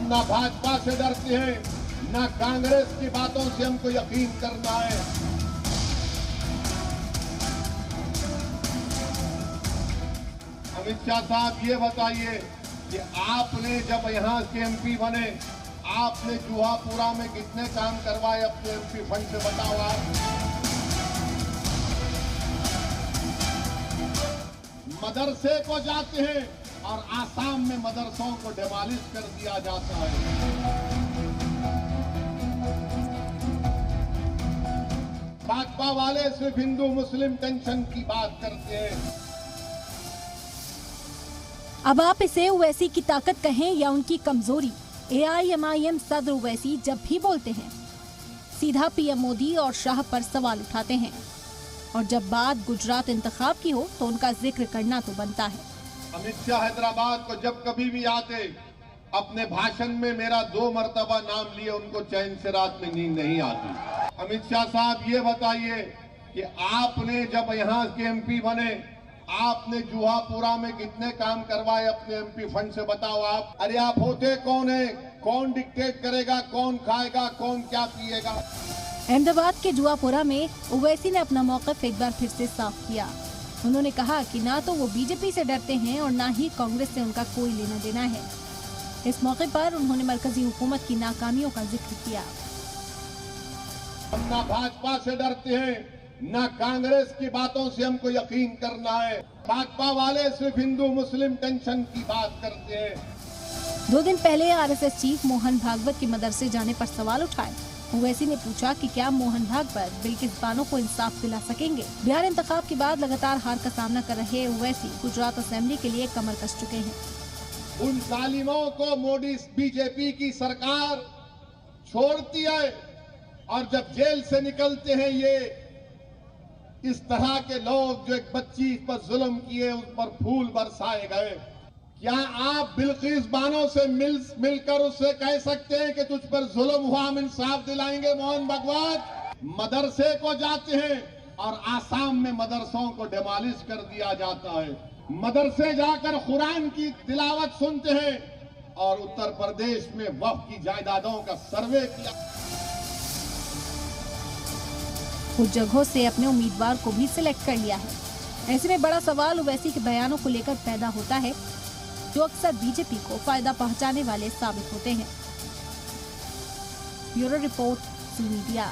ना भाजपा से डरते हैं, ना कांग्रेस की बातों से हमको यकीन करना है। अमित शाह साहब ये बताइए कि आपने जब यहां के एमपी बने, आपने जुहापुरा में कितने काम करवाए अपने एमपी फंड से, बताओ आप। मदरसे को जाते हैं और आसाम में मदरसों को डिमोलिश कर दिया जाता है। भाजपा वाले सिर्फ हिंदू मुस्लिम टेंशन की बात करते हैं। अब आप इसे ओवैसी की ताकत कहें या उनकी कमजोरी, AIMIM सदर ओवैसी जब भी बोलते हैं सीधा PM मोदी और शाह पर सवाल उठाते हैं, और जब बात गुजरात इंतखाब की हो तो उनका जिक्र करना तो बनता है। अमित शाह हैदराबाद को जब कभी भी आते, अपने भाषण में मेरा 2 मरतबा नाम लिए उनको चैन से रात में नींद नहीं आती। अमित शाह साहब ये बताइए कि आपने जब यहाँ के MP बने, आपने जुहापुरा में कितने काम करवाए अपने MP फंड से, बताओ आप। अरे आप होते कौन है, कौन डिक्टेट करेगा, कौन खाएगा, कौन क्या पिएगा। अहमदाबाद के जुहापुरा में ओवैसी ने अपना मौक़िफ़ एक बार फिर से साफ किया। उन्होंने कहा कि ना तो वो बीजेपी से डरते हैं और ना ही कांग्रेस से उनका कोई लेना देना है। इस मौके पर उन्होंने मरकजी हुकूमत की नाकामियों का जिक्र किया। हम ना भाजपा से डरते हैं, ना कांग्रेस की बातों से हमको यकीन करना है। भाजपा वाले सिर्फ हिंदू मुस्लिम टेंशन की बात करते हैं। 2 दिन पहले RSS चीफ मोहन भागवत के मदरसे जाने पर सवाल उठाए। ओवैसी ने पूछा कि क्या मोहन भागवत बिल्किस बानो को इंसाफ दिला सकेंगे। बिहार इंतखाब के बाद लगातार हार का सामना कर रहे ओवैसी गुजरात असेंबली के लिए कमर कस चुके हैं। उन जालिमों को मोदी बीजेपी की सरकार छोड़ती है, और जब जेल से निकलते हैं ये इस तरह के लोग जो एक बच्ची पर जुल्म किए, उस पर फूल बरसाए गए। क्या आप बिल्किस बानो से मिलकर उससे कह सकते हैं कि तुझ पर जुल्म हुआ, हम इंसाफ दिलाएंगे? मोहन भागवत मदरसे को जाते हैं और आसाम में मदरसों को डिमोलिश कर दिया जाता है। मदरसे जाकर कुरान की तिलावत सुनते हैं और उत्तर प्रदेश में वक्फ की जायदादों का सर्वे किया। कुछ जगहों से अपने उम्मीदवार को भी सिलेक्ट कर लिया है। ऐसे में बड़ा सवाल ओवैसी के बयानों को लेकर पैदा होता है, जो अक्सर बीजेपी को फायदा पहुंचाने वाले साबित होते हैं। Bureau report, C media.